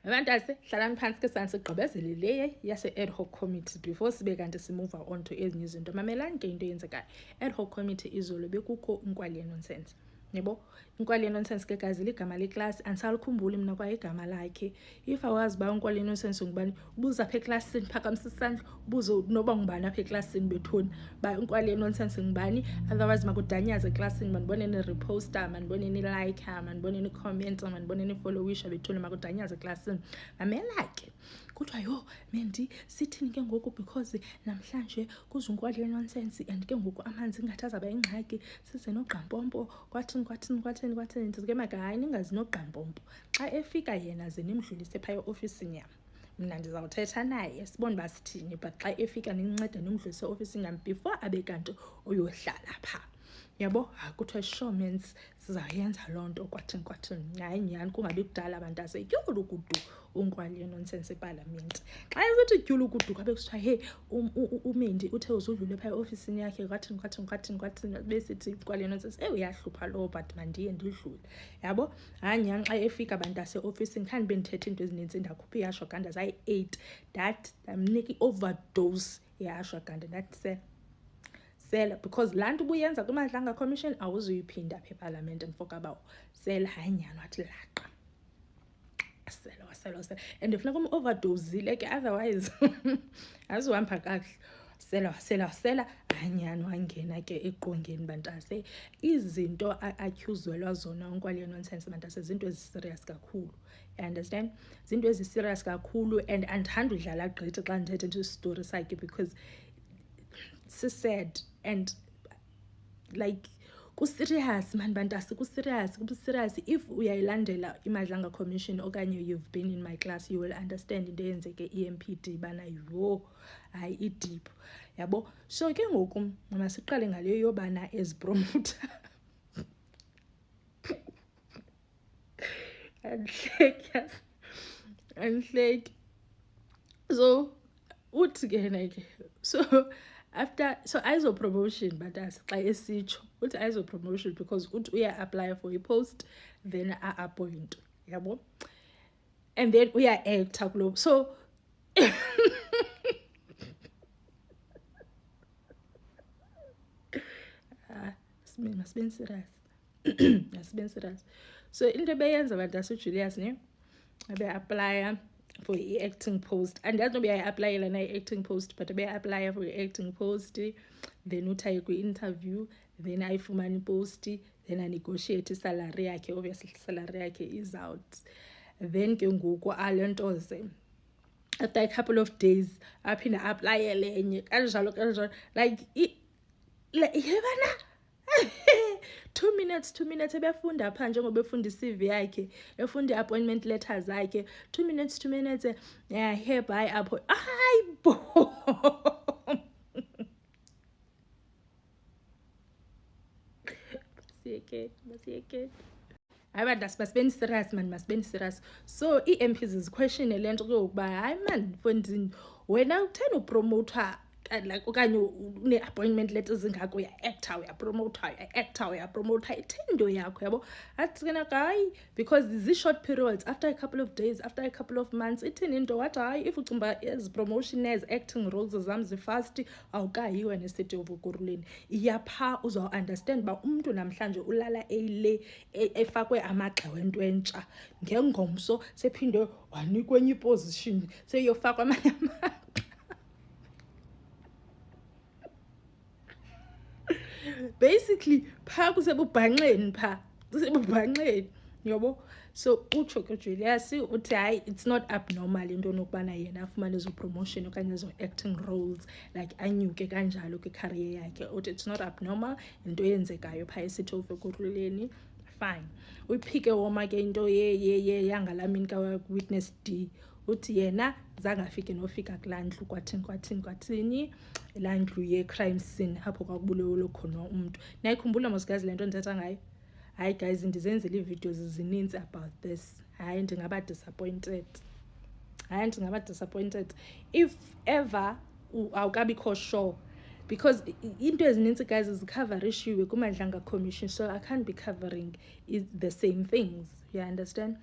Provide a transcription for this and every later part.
abantu hlalani phansi ke sansigqibezele le yase ad hoc committee before sibe kanti simove on to ezinye izinto. Mamelani ke into eyenzekayo. Ad hoc committee izolo bekukho inkwali nonsense. Yebo, inkwali nonsense ke guys ligama leclass andisalikhumbuli mina kwa igama lakhe. If awazi ba inkwali nonsense ngubani, ubuza apha eclassini phakamisa isandla, ubuze noba ngubani apha eclassini bethoni. Ba inkwali nonsense ngubani, otherwise makudanyaze eclassini manibone ni reposter, manibone ni like, manibone ni comment, manibone ni followisha bethoni makudanyaze eclassini. Mamela ke. Kuthiwa yo Mendi sithini ke ngoku because namhlanje kuzunkwali nonsense and ke ngoku amanzi ngathi azaba ingxaki size nogqampompo kwathini ndithi ke maka hayi ningazi nogqampompo. Xa efika yena ze nimdlulise phaya eofisini yam, mna ndizawuthetha naye sibone basithini, but xa efika nincede nimdlulise eofisini yam before abe kanti uyohlala pha. Yabo, kuthiwa sure means sizayenza loo nto kwathini. Hayi nyhani kungabi kudala abantu asetyhulu kudu unkwali nonsense epalamente. Xa esithi tyhulu kudu kwabe kusithiwa hey uMendi uthe uzudlule phaya eofisini yakhe kwathini besithi inkwali nonsense uyahlupha lo but mandiye ndidlule. Yabo, hayi nyhani xa efika abantu aseofisini khani bendithethe into ezininzi ndakhupha iashwaganda zayi-8 that ndamnika i-overdose yeashwaganda ndathi sela because laa nto ubuyenza kwimadlanga commission awuzuyiphinda apha epalamente mfokabawo. Sela hayi nyhani wathi laqa. Sela and funeka overdosile ke otherwise aziwuhamba kakuhle. Sela hayi nyhani wangena ke eqongeni bantase. Izinto atyhuzelwa zona unkwali nonsense bantase zinto eziserious kakhulu. You understand? Zinto eziserious kakhulu and andithanda udlala gqithi xa ndithethe into story sakhe because sad and like kuserious man bantasi kuserious. If uyayilandela imadlanga commission okanye you've been in my class you will understand into eyenzeke EMPD bana yo hayi ideep. Yabo, so ke ngoku masiqale ngaleyo yobana ezipromoter and so uthi ke nake so after iso promotion but as xa esitsho uthi iso promotion because uthi uya apply for a post then appoint. Yabo, and then uya actor kulo so masibe serious. So into beyenza abantu aseJulius ne abe apply for i-acting post and yazi nobe yayi-applyela na i-acting post but abe-apply for i-acting post then uthaye kwi-interview then ayifumane ipost then anegotiate isalary yakhe. Obviously isalary yakhe is out then ke ngoku alentoze after a couple of days aphinda applyele enye kanjalo like yebana 2 minutes ebefunda pha njengoba efunda i-CV yakhe efunda i-appointment letters zakhe 2 minutes hereby apho hayibo basiyeke hayi bantu masibeni serious man masibeni serious. So i-MPs ziquestione le nto kuyokuba hayi man mfondini wena uthena upromotha like okanye une-appointment letters zingako uya-actor uyapromotha ithendo yakho. Yabo, athi ke naka hayi because zi-short periods after a couple of days after a couple of months ithini into wathi hayi if ucimba ezi promotion ezi acting roles zam zifast awukayi wena esity of ukuruleni iyapha uzawunderstand uba umntu namhlanje ulala eyile efakwe amagxa wento entsha ngengomso sephinde wanikwa enye iposition seyofakwa amanye amagxa. Basically pha kusebubhanxeni yabo. So utsho ke Julius uthi hayi it's not abnormal into nokubana yena afumane ezo promotion okanye ezo acting roles like anyuke kanjalo kwicareer yakhe. Uthi it's not abnormal into eyenzekayo pha eCity of Ekurhuleni. Fine. Uyiphike woma ke into yangalamini ka-witness D uthi yena zangafike nofika kulaa ndlu kwathini laa ndlu ye-crime scene apho kwakubulewelo khona umntu. Niyayikhumbula mosikazi le nto ndithetha ngayo? Hayi guys ndizenzele ii-videos zininzi about this. Hayi ndingaba disappointed if ever awukabikho sure because into ezininzi guys zikhaverishiwe kumadlanga commission so I can't be covering the same things. You understand?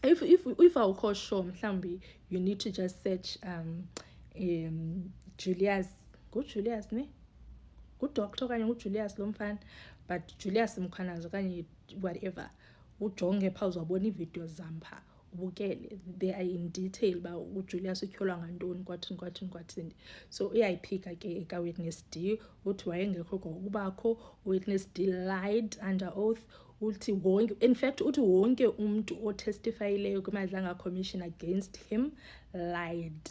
if awukho sure mhlawumbi you need to just search Julius, nguJulius ne ngudoctor okanye nguJulius lo mfana, but Julius Mkhwanazi okanye whatever, ujonge phaa uzawubona iividiyo zam phaa ubukele, they are in detail uba uJulius utyholwa ngantoni kwathini. So uyayiphika ke ka-Witness D uthi wayengekho kwakubakho, uWitness D lied under oath, uthi wonke, in fact uthi wonke umntu otestifayileyo kwiMadlanga Commission against him lied.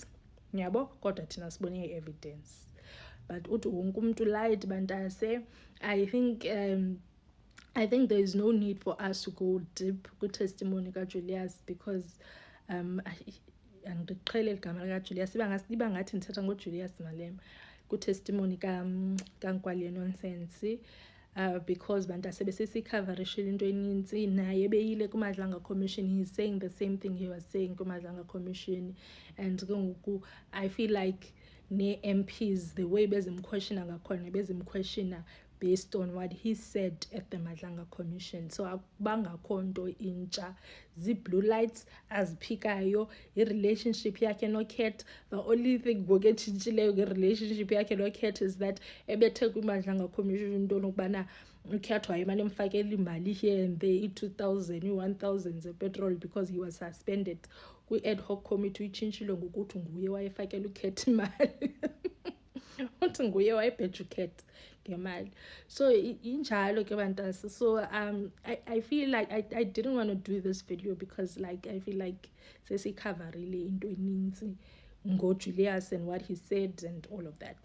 Yabo, kodwa thina sibone i-evidence, but uthi wonke umntu lied bantase. I think there is no need for us to go deep kwi-testimony kaJulius, because andiqhele igama likaJulius, iba ngathi ndithetha ngoJulius Malema kwi-testimony kaNkwali Nonsense. Because bantase besesiyicoverishile into enintsi, naye beyile kwiMadlanga Commission, he's saying the same thing he was saying kwiMadlanga Commission. And ke ngoku I feel like ne-MPs, the way bezimquestiona ngakhona, bezimquestiona based on what he said at the Madlanga Commission. So akubangakho nto intsha, zii-blue lights aziphikayo, i-relationship yakhe noCat. The only thing ngoku etshintshileyo nge-relationship yakhe noCat is that ebethe kwiMadlanga Commission into nokubana uCat wayemane emfakela imali here and there, i-2,000 i-1,000 zepetrol, because he was suspended. Kwi-ad hoc committee uyitshintshile ngokuthi nguye wayefakela uCat imali uthi nguye wayebheja uCat ngemali. So injalo ke bantase. So I feel like I didn't want to do this video because like I feel like sesicoverile into enintsi ngoJulius and what he said and all of that.